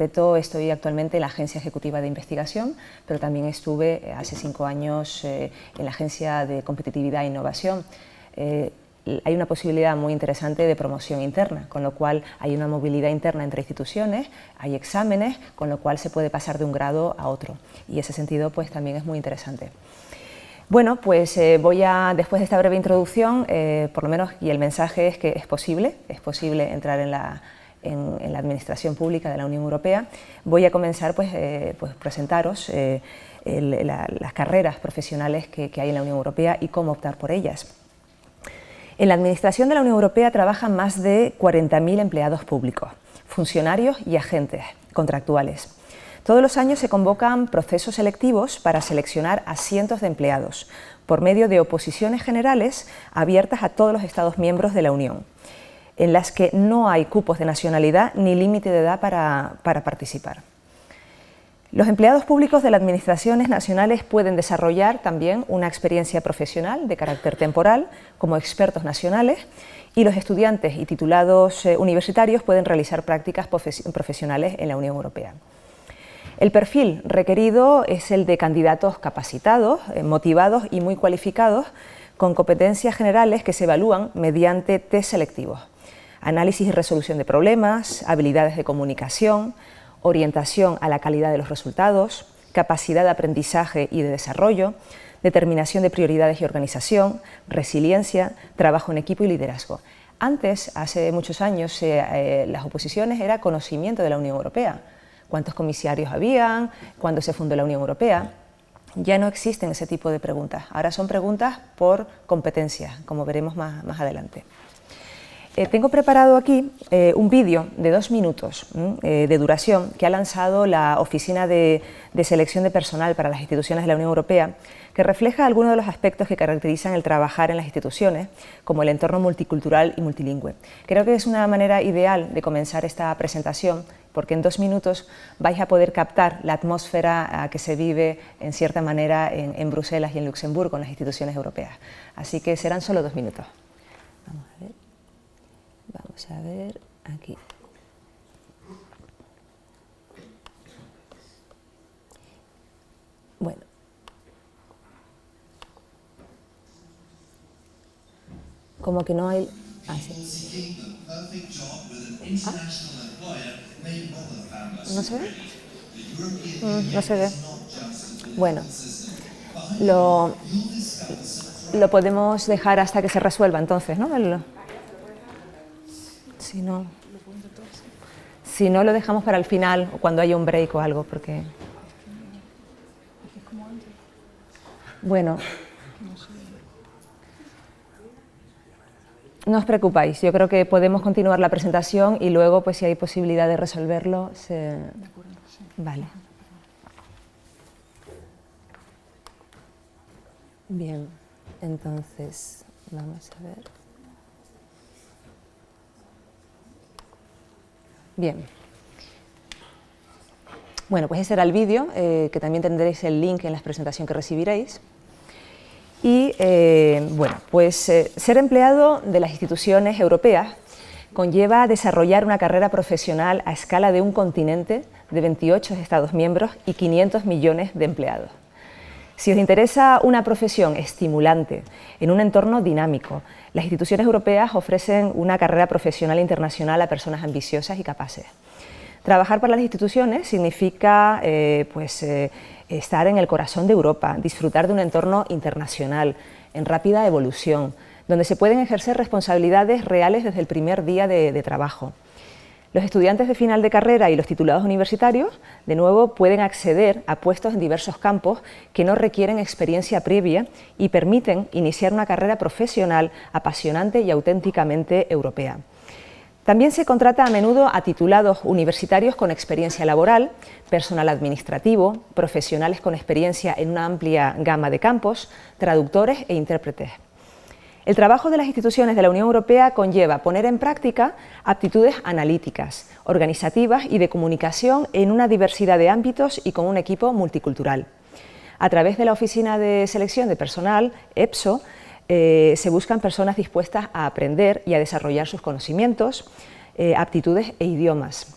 concreto estoy actualmente en la Agencia Ejecutiva de Investigación, pero también estuve hace 5 años en la Agencia de Competitividad e Innovación. Hay una posibilidad muy interesante de promoción interna, con lo cual hay una movilidad interna entre instituciones, hay exámenes, con lo cual se puede pasar de un grado a otro, y ese sentido pues también es muy interesante. Bueno, pues después de esta breve introducción, por lo menos, y el mensaje es que es posible entrar en la administración pública de la Unión Europea. Voy a comenzar pues presentaros las carreras profesionales que hay en la Unión Europea y cómo optar por ellas. En la administración de la Unión Europea trabajan más de 40.000 empleados públicos, funcionarios y agentes contractuales. Todos los años se convocan procesos selectivos para seleccionar a cientos de empleados, por medio de oposiciones generales abiertas a todos los Estados miembros de la Unión, en las que no hay cupos de nacionalidad ni límite de edad para participar. Los empleados públicos de las administraciones nacionales pueden desarrollar también una experiencia profesional de carácter temporal como expertos nacionales, y los estudiantes y titulados universitarios pueden realizar prácticas profesionales en la Unión Europea. El perfil requerido es el de candidatos capacitados, motivados y muy cualificados, con competencias generales que se evalúan mediante test selectivos: análisis y resolución de problemas, habilidades de comunicación, orientación a la calidad de los resultados, capacidad de aprendizaje y de desarrollo, determinación de prioridades y organización, resiliencia, trabajo en equipo y liderazgo. Antes, hace muchos años, las oposiciones era conocimiento de la Unión Europea. ¿Cuántos comisarios habían? ¿Cuándo se fundó la Unión Europea? Ya no existen ese tipo de preguntas. Ahora son preguntas por competencias, como veremos más adelante. Tengo preparado aquí un vídeo de 2 minutos de duración que ha lanzado la Oficina de Selección de Personal para las Instituciones de la Unión Europea, que refleja algunos de los aspectos que caracterizan el trabajar en las instituciones, como el entorno multicultural y multilingüe. Creo que es una manera ideal de comenzar esta presentación, porque en 2 minutos vais a poder captar la atmósfera que se vive en cierta manera en Bruselas y en Luxemburgo, en las instituciones europeas. Así que serán solo 2 minutos. Vamos a ver aquí. Bueno. Como que no hay... Ah, sí. ¿Ah? ¿No se ve? No se ve. Bueno, lo podemos dejar hasta que se resuelva entonces, ¿no? Si no, lo dejamos para el final, o cuando haya un break o algo, porque... Bueno, no os preocupéis, yo creo que podemos continuar la presentación y luego, pues si hay posibilidad de resolverlo, Vale. Bien, entonces, vamos a ver... Bien. Bueno, pues ese era el vídeo, que también tendréis el link en la presentación que recibiréis. Y bueno, pues ser empleado de las instituciones europeas conlleva desarrollar una carrera profesional a escala de un continente de 28 Estados miembros y 500 millones de empleados. Si os interesa una profesión estimulante en un entorno dinámico, las instituciones europeas ofrecen una carrera profesional internacional a personas ambiciosas y capaces. Trabajar para las instituciones significa estar en el corazón de Europa, disfrutar de un entorno internacional, en rápida evolución, donde se pueden ejercer responsabilidades reales desde el primer día de trabajo. Los estudiantes de final de carrera y los titulados universitarios, de nuevo, pueden acceder a puestos en diversos campos que no requieren experiencia previa y permiten iniciar una carrera profesional apasionante y auténticamente europea. También se contrata a menudo a titulados universitarios con experiencia laboral, personal administrativo, profesionales con experiencia en una amplia gama de campos, traductores e intérpretes. El trabajo de las instituciones de la Unión Europea conlleva poner en práctica aptitudes analíticas, organizativas y de comunicación en una diversidad de ámbitos y con un equipo multicultural. A través de la Oficina de Selección de Personal, EPSO, se buscan personas dispuestas a aprender y a desarrollar sus conocimientos, aptitudes e idiomas.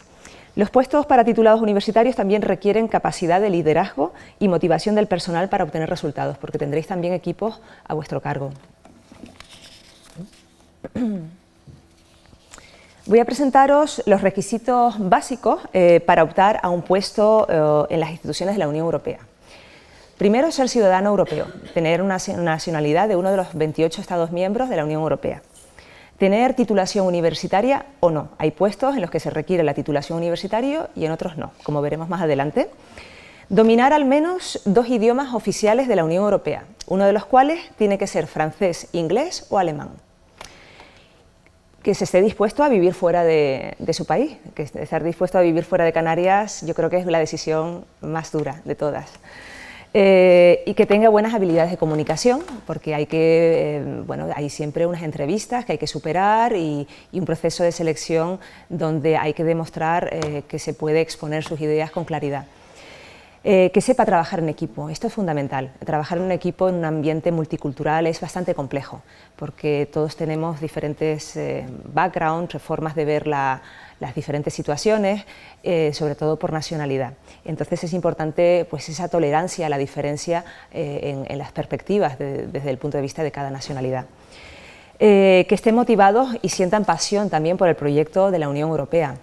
Los puestos para titulados universitarios también requieren capacidad de liderazgo y motivación del personal para obtener resultados, porque tendréis también equipos a vuestro cargo. Voy a presentaros los requisitos básicos para optar a un puesto en las instituciones de la Unión Europea. Primero, ser ciudadano europeo, tener una nacionalidad de uno de los 28 Estados miembros de la Unión Europea. Tener titulación universitaria o no. Hay puestos en los que se requiere la titulación universitaria y en otros no, como veremos más adelante. Dominar al menos 2 idiomas oficiales de la Unión Europea, uno de los cuales tiene que ser francés, inglés o alemán. Que se esté dispuesto a vivir fuera de su país, que estar dispuesto a vivir fuera de Canarias yo creo que es la decisión más dura de todas. Y que tenga buenas habilidades de comunicación, porque hay siempre unas entrevistas que hay que superar y un proceso de selección donde hay que demostrar que se puede exponer sus ideas con claridad. Que sepa trabajar en equipo, esto es fundamental. Trabajar en un equipo en un ambiente multicultural es bastante complejo, porque todos tenemos diferentes backgrounds, formas de ver las diferentes situaciones, sobre todo por nacionalidad. Entonces es importante pues, esa tolerancia a la diferencia en las perspectivas desde el punto de vista de cada nacionalidad. Que estén motivados y sientan pasión también por el proyecto de la Unión Europea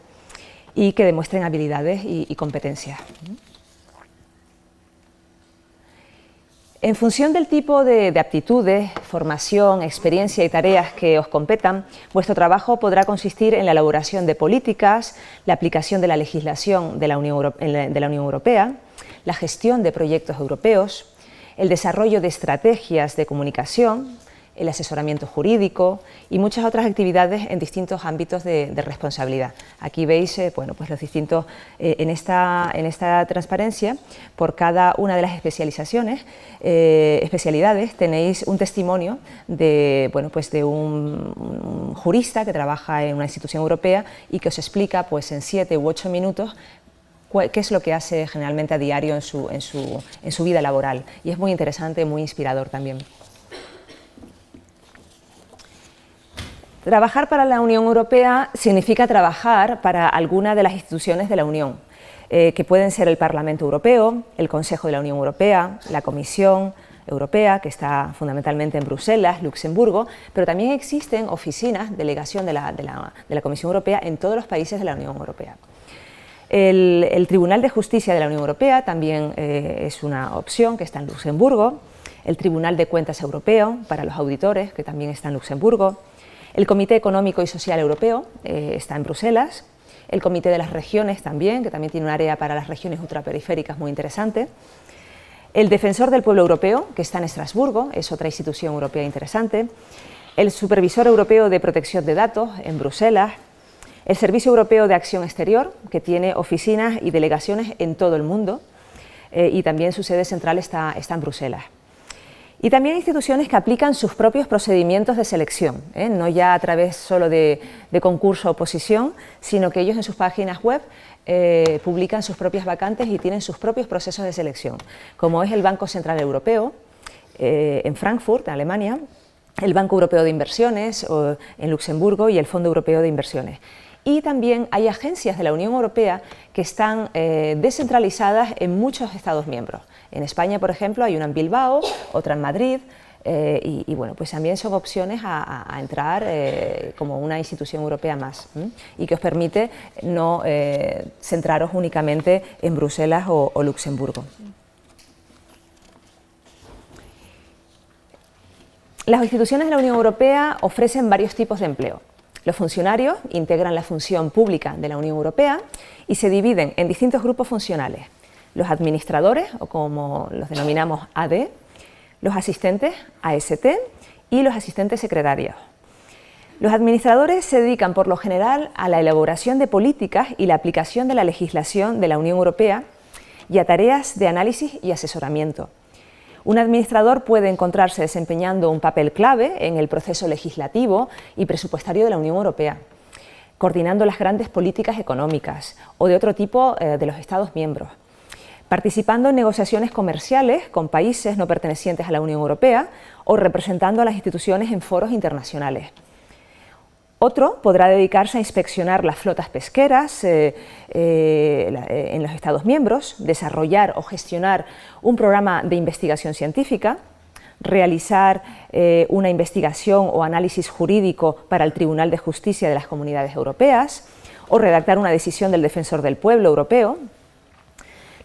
y que demuestren habilidades y competencias. En función del tipo de aptitudes, formación, experiencia y tareas que os competan, vuestro trabajo podrá consistir en la elaboración de políticas, la aplicación de la legislación de la Unión Europea, la gestión de proyectos europeos, el desarrollo de estrategias de comunicación, el asesoramiento jurídico y muchas otras actividades en distintos ámbitos de responsabilidad. Aquí veis pues los distintos, en esta transparencia, por cada una de las especialidades tenéis un testimonio de un jurista que trabaja en una institución europea y que os explica pues, en 7 u 8 minutos qué es lo que hace generalmente a diario en su vida laboral. Y es muy interesante, muy inspirador también. Trabajar para la Unión Europea significa trabajar para alguna de las instituciones de la Unión, que pueden ser el Parlamento Europeo, el Consejo de la Unión Europea, la Comisión Europea, que está fundamentalmente en Bruselas, Luxemburgo, pero también existen oficinas, delegación de la Comisión Europea en todos los países de la Unión Europea. El Tribunal de Justicia de la Unión Europea también es una opción que está en Luxemburgo, el Tribunal de Cuentas Europeo para los auditores, que también está en Luxemburgo, el Comité Económico y Social Europeo está en Bruselas, el Comité de las Regiones también, que también tiene un área para las regiones ultraperiféricas muy interesante, el Defensor del Pueblo Europeo, que está en Estrasburgo, es otra institución europea interesante, el Supervisor Europeo de Protección de Datos en Bruselas, el Servicio Europeo de Acción Exterior, que tiene oficinas y delegaciones en todo el mundo y también su sede central está en Bruselas. Y también instituciones que aplican sus propios procedimientos de selección, no ya a través solo de concurso o oposición, sino que ellos en sus páginas web publican sus propias vacantes y tienen sus propios procesos de selección, como es el Banco Central Europeo en Frankfurt, en Alemania, el Banco Europeo de Inversiones en Luxemburgo y el Fondo Europeo de Inversiones. Y también hay agencias de la Unión Europea que están descentralizadas en muchos Estados miembros. En España, por ejemplo, hay una en Bilbao, otra en Madrid, y bueno, pues también son opciones a entrar como una institución europea más, y que os permite no centraros únicamente en Bruselas o Luxemburgo. Las instituciones de la Unión Europea ofrecen varios tipos de empleo. Los funcionarios integran la función pública de la Unión Europea y se dividen en distintos grupos funcionales. Los administradores, o como los denominamos AD, los asistentes, AST, y los asistentes secretarios. Los administradores se dedican por lo general a la elaboración de políticas y la aplicación de la legislación de la Unión Europea y a tareas de análisis y asesoramiento. Un administrador puede encontrarse desempeñando un papel clave en el proceso legislativo y presupuestario de la Unión Europea, coordinando las grandes políticas económicas o de otro tipo de los Estados miembros, participando en negociaciones comerciales con países no pertenecientes a la Unión Europea o representando a las instituciones en foros internacionales. Otro podrá dedicarse a inspeccionar las flotas pesqueras en los Estados miembros, desarrollar o gestionar un programa de investigación científica, realizar una investigación o análisis jurídico para el Tribunal de Justicia de las Comunidades Europeas o redactar una decisión del Defensor del Pueblo Europeo.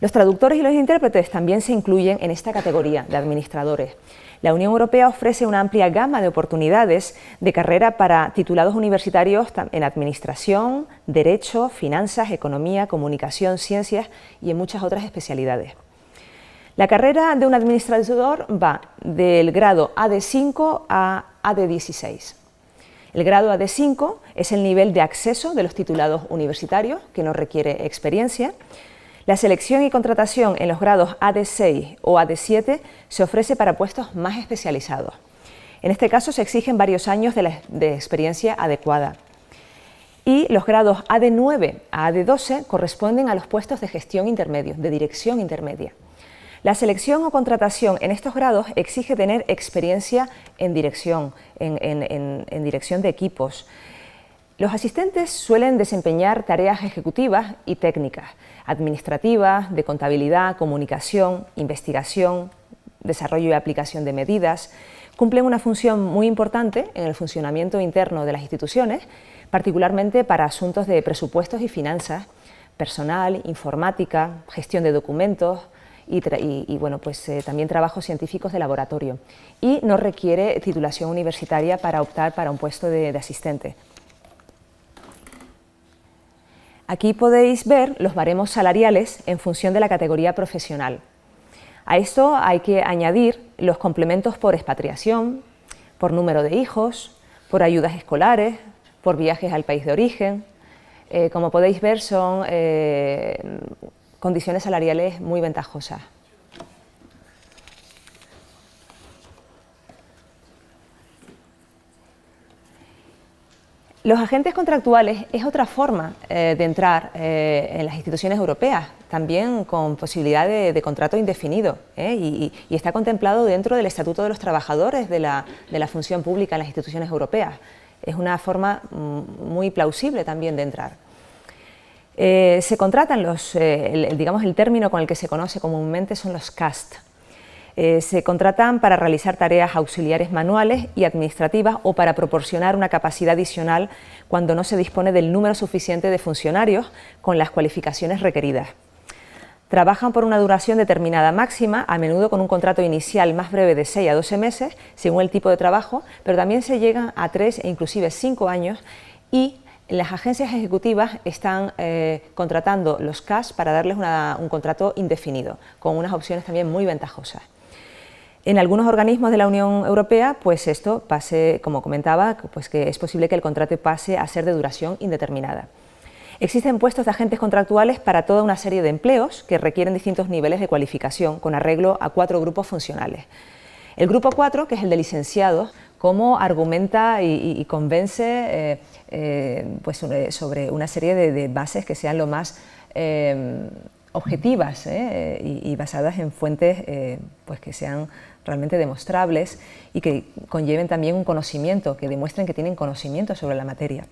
Los traductores y los intérpretes también se incluyen en esta categoría de administradores. La Unión Europea ofrece una amplia gama de oportunidades de carrera para titulados universitarios en Administración, Derecho, Finanzas, Economía, Comunicación, Ciencias y en muchas otras especialidades. La carrera de un administrador va del grado AD5 a AD16. El grado AD5 es el nivel de acceso de los titulados universitarios, que no requiere experiencia. La selección y contratación en los grados AD6 o AD7 se ofrece para puestos más especializados. En este caso se exigen varios años de experiencia adecuada. Y los grados AD9 a AD12 corresponden a los puestos de gestión intermedios, de dirección intermedia. La selección o contratación en estos grados exige tener experiencia en dirección, en dirección de equipos. Los asistentes suelen desempeñar tareas ejecutivas y técnicas, administrativas, de contabilidad, comunicación, investigación, desarrollo y aplicación de medidas. Cumplen una función muy importante en el funcionamiento interno de las instituciones, particularmente para asuntos de presupuestos y finanzas, personal, informática, gestión de documentos y bueno, pues, también trabajos científicos de laboratorio. Y no requiere titulación universitaria para optar para un puesto de asistente. Aquí podéis ver los baremos salariales en función de la categoría profesional. A esto hay que añadir los complementos por expatriación, por número de hijos, por ayudas escolares, por viajes al país de origen. Como podéis ver, son condiciones salariales muy ventajosas. Los agentes contractuales es otra forma de entrar en las instituciones europeas, también con posibilidad de contrato indefinido, y está contemplado dentro del Estatuto de los Trabajadores de la Función Pública en las instituciones europeas. Es una forma muy plausible también de entrar. Se contratan digamos, el término con el que se conoce comúnmente son los CAST. Se contratan para realizar tareas auxiliares manuales y administrativas o para proporcionar una capacidad adicional cuando no se dispone del número suficiente de funcionarios con las cualificaciones requeridas. Trabajan por una duración determinada máxima, a menudo con un contrato inicial más breve de 6 a 12 meses, según el tipo de trabajo, pero también se llegan a 3 e inclusive 5 años y las agencias ejecutivas están contratando los CAS para darles un contrato indefinido, con unas opciones también muy ventajosas. En algunos organismos de la Unión Europea, pues esto pase, como comentaba, pues que es posible que el contrato pase a ser de duración indeterminada. Existen puestos de agentes contractuales para toda una serie de empleos que requieren distintos niveles de cualificación, con arreglo a 4 grupos funcionales. El grupo 4, que es el de licenciados, cómo argumenta y convence pues sobre una serie de bases que sean lo más objetivas y basadas en fuentes pues que sean realmente demostrables y que conlleven también un conocimiento, que demuestren que tienen conocimiento sobre la materia.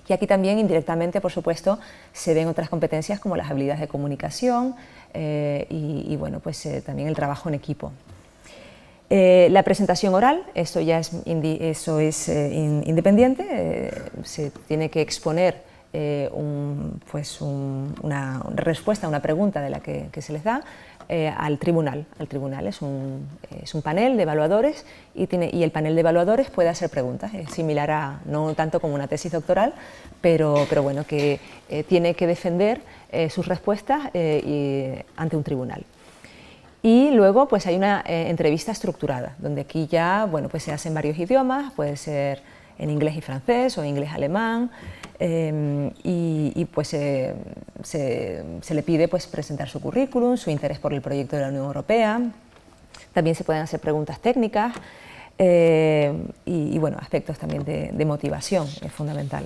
Y aquí también indirectamente, por supuesto, se ven otras competencias como las habilidades de comunicación y bueno, pues también el trabajo en equipo. La presentación oral, eso es independiente, se tiene que exponer una respuesta a una pregunta de la que se les da al tribunal. El tribunal es un panel de evaluadores y el panel de evaluadores puede hacer preguntas, es similar a, no tanto como una tesis doctoral, pero bueno, que tiene que defender sus respuestas ante un tribunal. Y luego pues hay una entrevista estructurada, donde aquí ya bueno, pues se hacen varios idiomas, puede ser en inglés y francés o inglés-alemán, y pues se le pide pues presentar su currículum, su interés por el proyecto de la Unión Europea. También se pueden hacer preguntas técnicas y bueno, aspectos también de motivación es fundamental.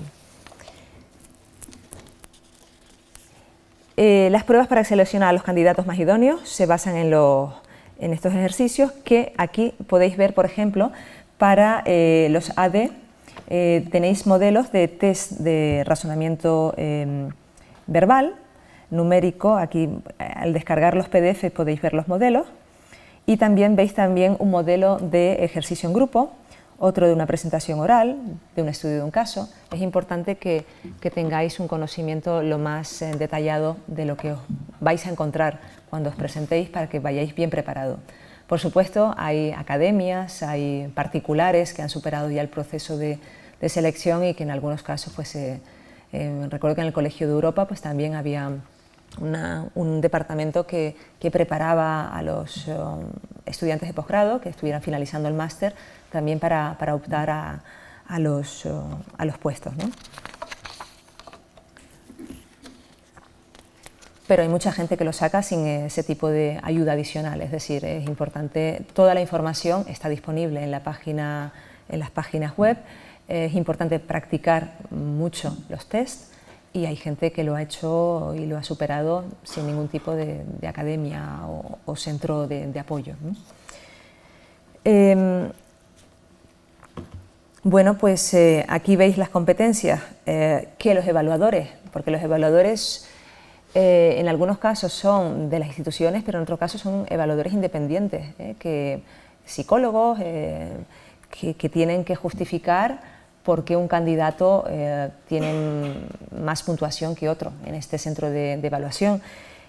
Las pruebas para seleccionar a los candidatos más idóneos se basan en estos ejercicios que aquí podéis ver, por ejemplo, para los AD tenéis modelos de test de razonamiento verbal, numérico. Aquí al descargar los PDF podéis ver los modelos, y también veis un modelo de ejercicio en grupo, otro de una presentación oral, de un estudio de un caso. Es importante que tengáis un conocimiento lo más detallado de lo que os vais a encontrar cuando os presentéis, para que vayáis bien preparados. Por supuesto, hay academias, hay particulares que han superado ya el proceso de selección, y que en algunos casos, pues, recuerdo que en el Colegio de Europa pues, también había un departamento que preparaba a los estudiantes de posgrado que estuvieran finalizando el máster, también para optar a los puestos, ¿no? Pero hay mucha gente que lo saca sin ese tipo de ayuda adicional. Es decir, es importante, toda la información está disponible en las páginas web. Es importante practicar mucho los tests, y hay gente que lo ha hecho y lo ha superado sin ningún tipo de academia o centro de apoyo, ¿no? Bueno, pues aquí veis las competencias que los evaluadores, porque los evaluadores en algunos casos son de las instituciones, pero en otros casos son evaluadores independientes, psicólogos que tienen que justificar por qué un candidato tiene más puntuación que otro en este centro de evaluación.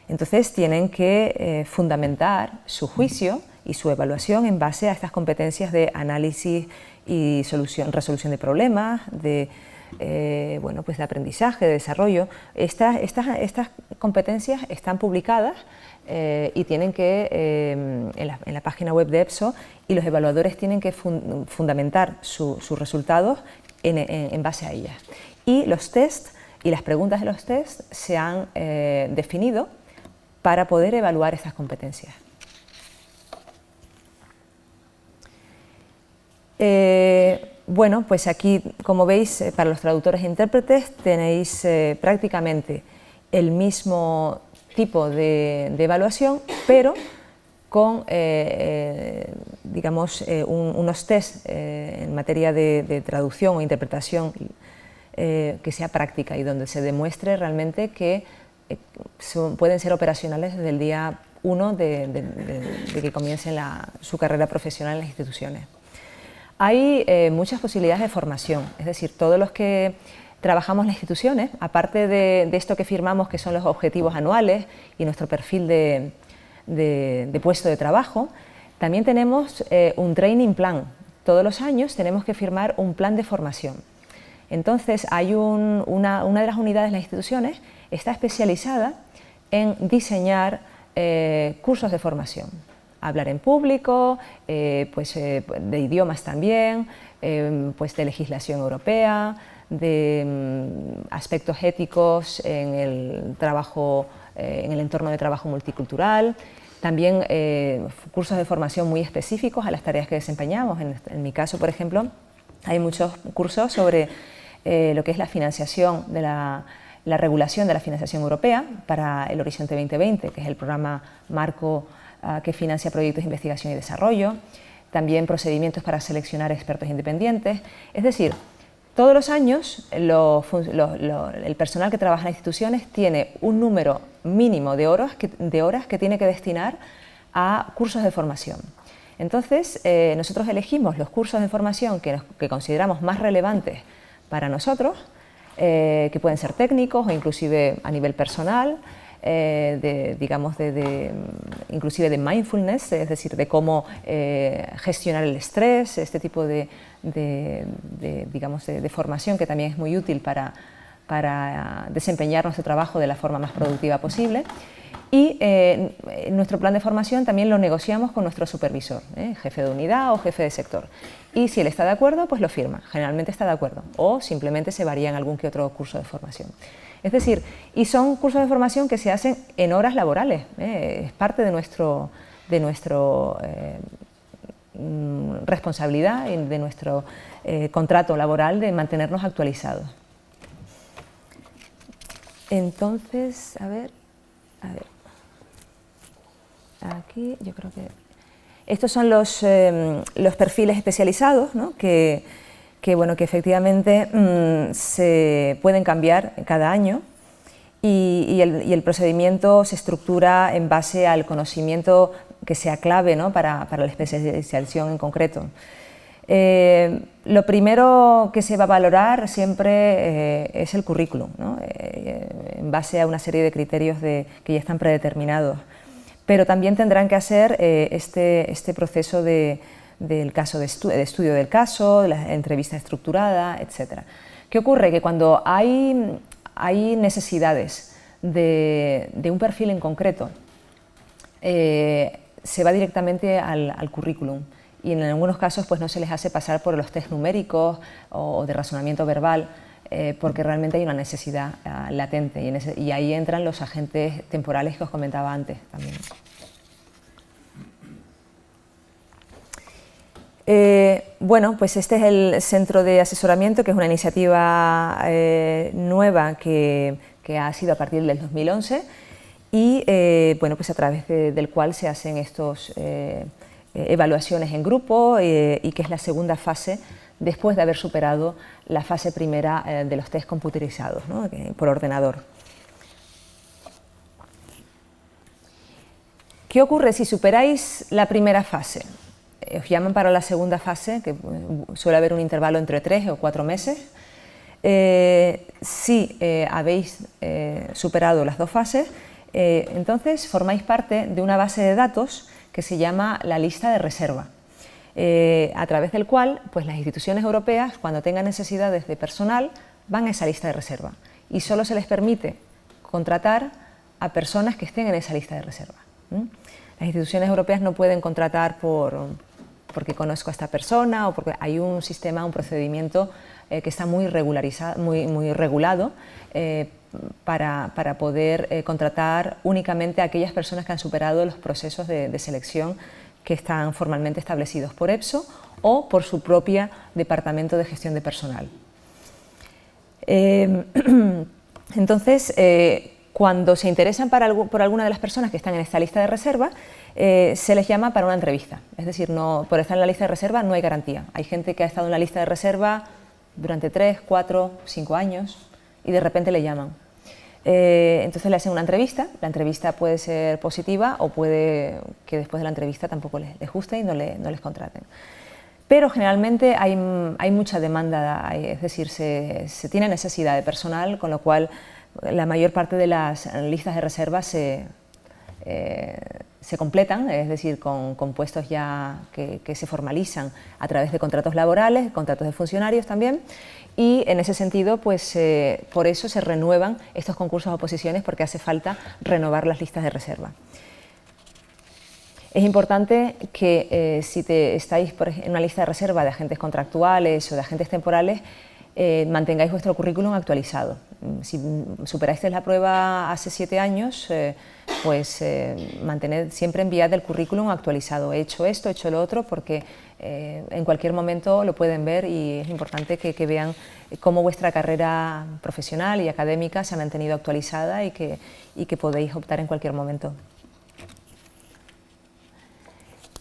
Entonces tienen que fundamentar su juicio y su evaluación en base a estas competencias de análisis y resolución de problemas, de pues de aprendizaje, de desarrollo. Estas competencias están publicadas y tienen que, en la página web de EPSO, y los evaluadores tienen que fundamentar sus resultados en base a ellas. Y los tests y las preguntas de los tests se han definido para poder evaluar estas competencias. Bueno, pues aquí, como veis, para los traductores e intérpretes tenéis prácticamente el mismo tipo de evaluación, pero con digamos, unos test en materia de traducción o interpretación que sea práctica, y donde se demuestre realmente que pueden ser operacionales desde el día 1 de que comiencen su carrera profesional en las instituciones. Hay muchas posibilidades de formación, es decir, todos los que trabajamos en las instituciones, aparte de esto que firmamos, que son los objetivos anuales y nuestro perfil de puesto de trabajo, también tenemos un training plan. Todos los años tenemos que firmar un plan de formación. Entonces, hay una de las unidades de las instituciones está especializada en diseñar cursos de formación. Hablar en público, de idiomas también, pues de legislación europea, de aspectos éticos en el trabajo, en el entorno de trabajo multicultural. También cursos de formación muy específicos a las tareas que desempeñamos. En mi caso, por ejemplo, hay muchos cursos sobre lo que es la financiación de la regulación de la financiación europea para el Horizonte 2020, que es el programa marco que financia proyectos de investigación y desarrollo. También procedimientos para seleccionar expertos independientes. Es decir, todos los años el personal que trabaja en las instituciones tiene un número mínimo de horas que tiene que destinar a cursos de formación. Entonces, nosotros elegimos los cursos de formación que consideramos más relevantes para nosotros, que pueden ser técnicos o inclusive a nivel personal, inclusive de mindfulness, es decir, de cómo gestionar el estrés, este tipo de formación que también es muy útil para desempeñar nuestro trabajo de la forma más productiva posible. Y nuestro plan de formación también lo negociamos con nuestro supervisor, jefe de unidad o jefe de sector. Y si él está de acuerdo, pues lo firma. Generalmente está de acuerdo, o simplemente se varía en algún que otro curso de formación. Es decir, y son cursos de formación que se hacen en horas laborales, es parte de nuestra responsabilidad y de nuestro contrato laboral de mantenernos actualizados. Entonces, a ver, aquí yo creo que estos son los perfiles especializados, ¿no? que bueno, que efectivamente se pueden cambiar cada año y el procedimiento se estructura en base al conocimiento que sea clave, ¿no?, para la especialización en concreto. Lo primero que se va a valorar siempre es el currículum, ¿no?, en base a una serie de criterios que ya están predeterminados. Pero también tendrán que hacer este proceso del caso de estudio del caso, la entrevista estructurada, etc. ¿Qué ocurre? Que cuando hay necesidades de un perfil en concreto, se va directamente al currículum y en algunos casos pues no se les hace pasar por los test numéricos o de razonamiento verbal, porque realmente hay una necesidad latente y ahí entran los agentes temporales que os comentaba antes también. Bueno, pues este es el Centro de Asesoramiento, que es una iniciativa nueva que ha sido a partir del 2011 y bueno, pues a través del cual se hacen estos evaluaciones en grupo y que es la segunda fase después de haber superado la fase primera de los test computerizados, ¿no?, por ordenador. ¿Qué ocurre si superáis la primera fase? Os llaman para la segunda fase, que suele haber un intervalo entre 3 o 4 meses. Si habéis superado las 2 fases, entonces formáis parte de una base de datos que se llama la lista de reserva, a través del cual pues, las instituciones europeas, cuando tengan necesidades de personal, van a esa lista de reserva y solo se les permite contratar a personas que estén en esa lista de reserva. Las instituciones europeas no pueden contratar porque conozco a esta persona o porque hay un sistema, un procedimiento que está muy regularizado, muy regulado para poder contratar únicamente a aquellas personas que han superado los procesos de selección que están formalmente establecidos por EPSO o por su propio Departamento de Gestión de Personal. Entonces, cuando se interesan por alguna de las personas que están en esta lista de reserva, se les llama para una entrevista. Es decir, por estar en la lista de reserva no hay garantía. Hay gente que ha estado en la lista de reserva durante 3, 4, 5 años y de repente le llaman. Entonces le hacen una entrevista, la entrevista puede ser positiva o puede que después de la entrevista tampoco les guste y no les contraten. Pero generalmente hay mucha demanda, es decir, se tiene necesidad de personal, con lo cual la mayor parte de las listas de reserva se completan, es decir, con puestos ya que se formalizan a través de contratos laborales, contratos de funcionarios también, y en ese sentido, pues por eso se renuevan estos concursos o oposiciones, porque hace falta renovar las listas de reserva. Es importante que si estáis en una lista de reserva de agentes contractuales o de agentes temporales, mantengáis vuestro currículum actualizado. Si superasteis la prueba hace 7 años, pues siempre enviad el currículum actualizado. He hecho esto, he hecho lo otro, porque en cualquier momento lo pueden ver y es importante que vean cómo vuestra carrera profesional y académica se ha mantenido actualizada y que podéis optar en cualquier momento.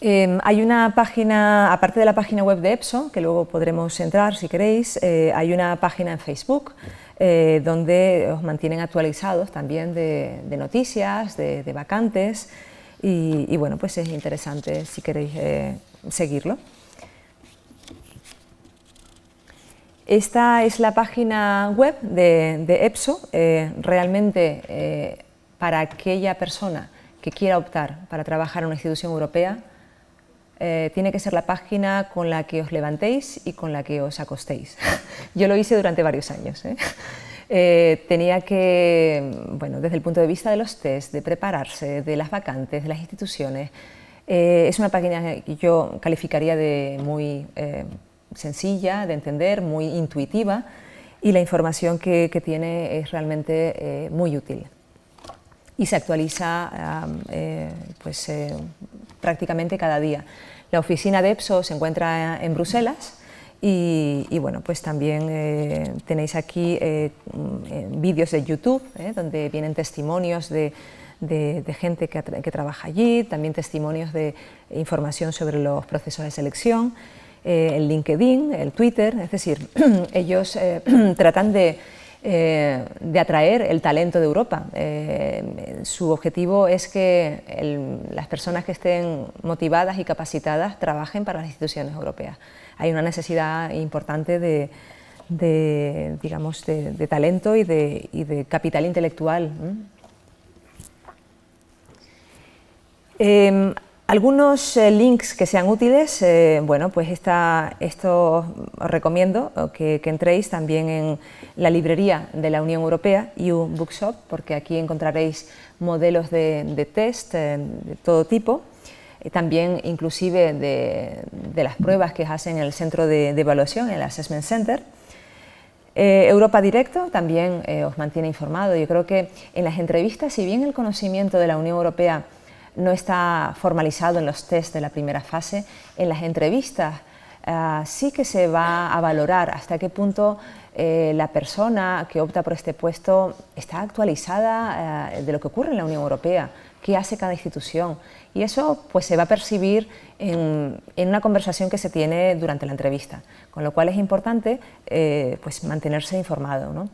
Hay una página, aparte de la página web de EPSO, que luego podremos entrar si queréis, hay una página en Facebook donde os mantienen actualizados también de noticias, de vacantes y bueno, pues es interesante si queréis seguirlo. Esta es la página web de EPSO, realmente para aquella persona que quiera optar para trabajar en una institución europea, tiene que ser la página con la que os levantéis y con la que os acostéis. Yo lo hice durante varios años. Tenía que, bueno, desde el punto de vista de los test, de prepararse, de las vacantes, de las instituciones, es una página que yo calificaría de muy sencilla de entender, muy intuitiva, y la información que tiene es realmente muy útil. Y se actualiza prácticamente cada día. La oficina de EPSO se encuentra en Bruselas y bueno, pues también tenéis aquí vídeos de YouTube, donde vienen testimonios de gente que trabaja allí, también testimonios de información sobre los procesos de selección el LinkedIn, el Twitter, es decir, ellos tratan de atraer el talento de Europa. Su objetivo es que las personas que estén motivadas y capacitadas trabajen para las instituciones europeas. Hay una necesidad importante de talento y de capital intelectual. Algunos links que sean útiles, bueno, pues esto os recomiendo que entréis también en la librería de la Unión Europea, EU Bookshop, porque aquí encontraréis modelos de test de todo tipo, también inclusive de las pruebas que hacen en el centro de evaluación, el Assessment Center. Europa Directo también os mantiene informado. Yo creo que en las entrevistas, si bien el conocimiento de la Unión Europea no está formalizado en los test de la primera fase, en las entrevistas sí que se va a valorar hasta qué punto la persona que opta por este puesto está actualizada de lo que ocurre en la Unión Europea, qué hace cada institución, y eso pues se va a percibir en una conversación que se tiene durante la entrevista, con lo cual es importante pues mantenerse informado, ¿no?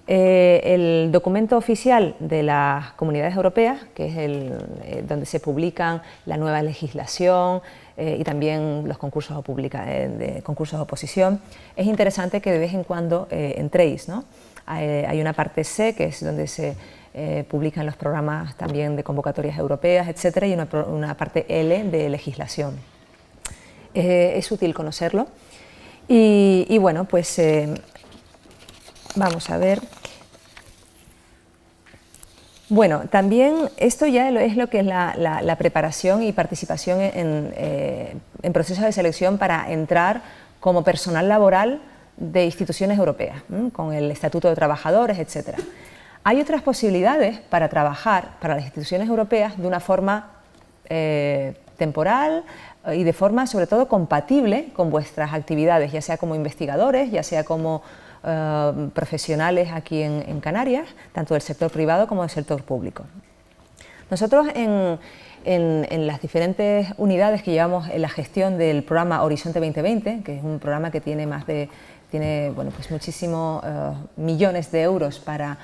El documento oficial de las comunidades europeas, que es donde se publican la nueva legislación y también los concursos de oposición, es interesante que de vez en cuando entréis, ¿no? Hay una parte C, que es donde se publican los programas también de convocatorias europeas, etcétera, y una parte L de legislación. Es útil conocerlo. Y bueno, pues vamos a ver. Bueno, también esto ya es lo que es la preparación y participación en procesos de selección para entrar como personal laboral de instituciones europeas, con el Estatuto de Trabajadores, etcétera. Hay otras posibilidades para trabajar para las instituciones europeas de una forma temporal y de forma sobre todo compatible con vuestras actividades, ya sea como investigadores, ya sea como profesionales aquí en Canarias, tanto del sector privado como del sector público. Nosotros en las diferentes unidades que llevamos en la gestión del programa Horizonte 2020, que es un programa que tiene bueno, pues muchísimos millones de euros para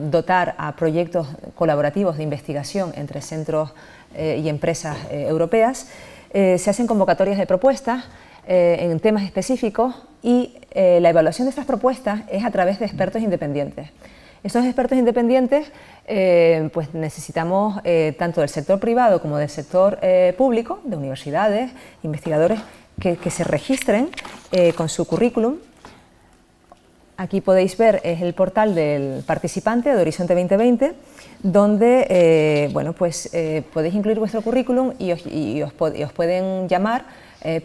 dotar a proyectos colaborativos de investigación entre centros y empresas europeas, se hacen convocatorias de propuestas en temas específicos y la evaluación de estas propuestas es a través de expertos independientes. Estos expertos independientes pues necesitamos tanto del sector privado como del sector público, de universidades, investigadores que se registren con su currículum. Aquí podéis ver, es el portal del participante de Horizonte 2020, donde bueno, pues, podéis incluir vuestro currículum y os pueden llamar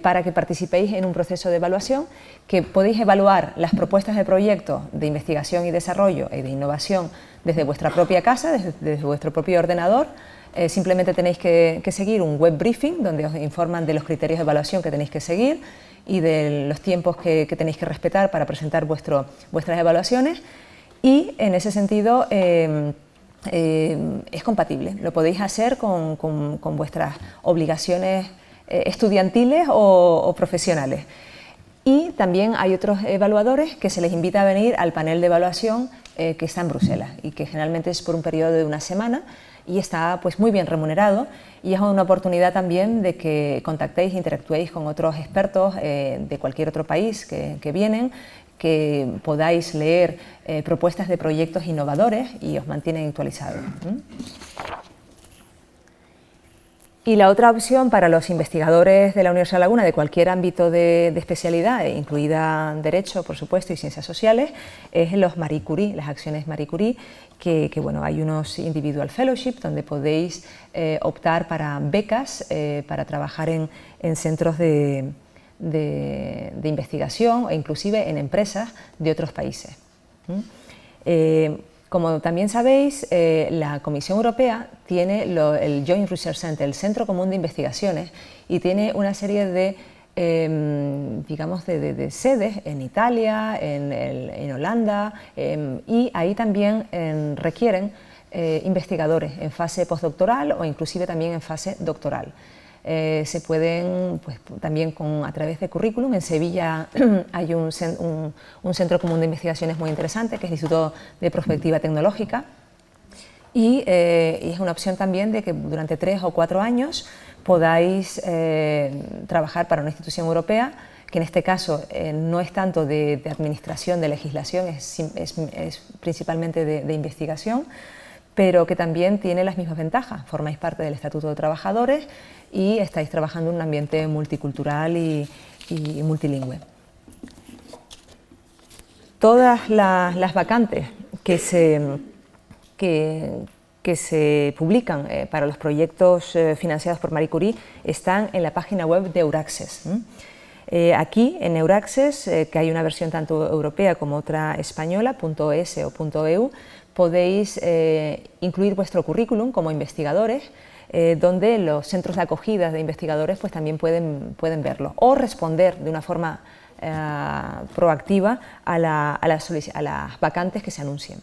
para que participéis en un proceso de evaluación, que podéis evaluar las propuestas de proyectos de investigación y desarrollo y de innovación desde vuestra propia casa, desde vuestro propio ordenador. Simplemente tenéis que seguir un web briefing donde os informan de los criterios de evaluación que tenéis que seguir y de los tiempos que tenéis que respetar para presentar vuestras evaluaciones, y en ese sentido es compatible, lo podéis hacer con vuestras obligaciones estudiantiles o profesionales. Y también hay otros evaluadores que se les invita a venir al panel de evaluación que está en Bruselas y que generalmente es por un periodo de una semana y está pues muy bien remunerado, y es una oportunidad también de que contactéis e interactuéis con otros expertos de cualquier otro país que vienen, que podáis leer propuestas de proyectos innovadores y os mantienen actualizados. Y la otra opción para los investigadores de la Universidad de La Laguna de cualquier ámbito de especialidad, incluida Derecho, por supuesto, y Ciencias Sociales, es los Marie Curie, las acciones Marie Curie, que bueno, hay unos Individual Fellowship donde podéis optar para becas para trabajar en centros de investigación e inclusive en empresas de otros países. Como también sabéis, la Comisión Europea tiene el Joint Research Center, el Centro Común de Investigaciones, y tiene una serie de, digamos, de sedes en Italia, en Holanda, y ahí también requieren investigadores en fase postdoctoral o inclusive también en fase doctoral. se pueden, pues, también a través de currículum. En Sevilla hay un centro común de investigaciones muy interesante, que es el Instituto de Prospectiva Tecnológica, y es una opción también de que durante 3 o 4 años podáis trabajar para una institución europea, que en este caso no es tanto de administración, de legislación, es principalmente de investigación, pero que también tiene las mismas ventajas. Formáis parte del Estatuto de Trabajadores y estáis trabajando en un ambiente multicultural y multilingüe. Todas las vacantes que se publican para los proyectos financiados por Marie Curie están en la página web de Euraccess. Aquí en Euraccess, que hay una versión tanto europea como otra española, .es o .eu, podéis incluir vuestro currículum como investigadores, donde los centros de acogida de investigadores pues también pueden verlo, o responder de una forma proactiva a las vacantes que se anuncien.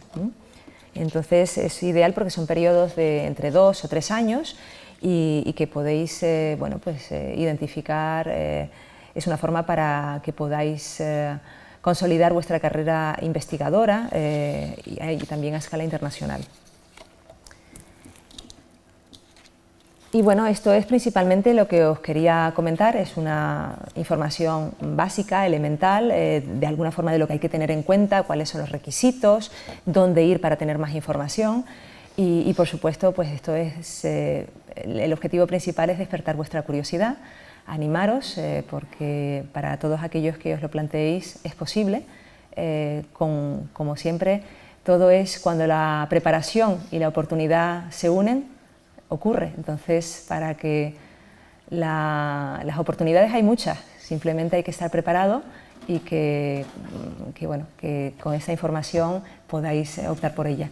Entonces es ideal porque son periodos de entre 2 o 3 años y que podéis bueno, pues, identificar, es una forma para que podáis consolidar vuestra carrera investigadora y también a escala internacional. Y bueno, esto es principalmente lo que os quería comentar, es una información básica, elemental, de alguna forma de lo que hay que tener en cuenta, cuáles son los requisitos, dónde ir para tener más información y por supuesto, pues esto es, el objetivo principal es despertar vuestra curiosidad, animaros, porque para todos aquellos que os lo planteéis es posible, como siempre, todo es cuando la preparación y la oportunidad se unen, ocurre. Entonces, para que las oportunidades hay muchas, simplemente hay que estar preparado y que con esa información podáis optar por ella.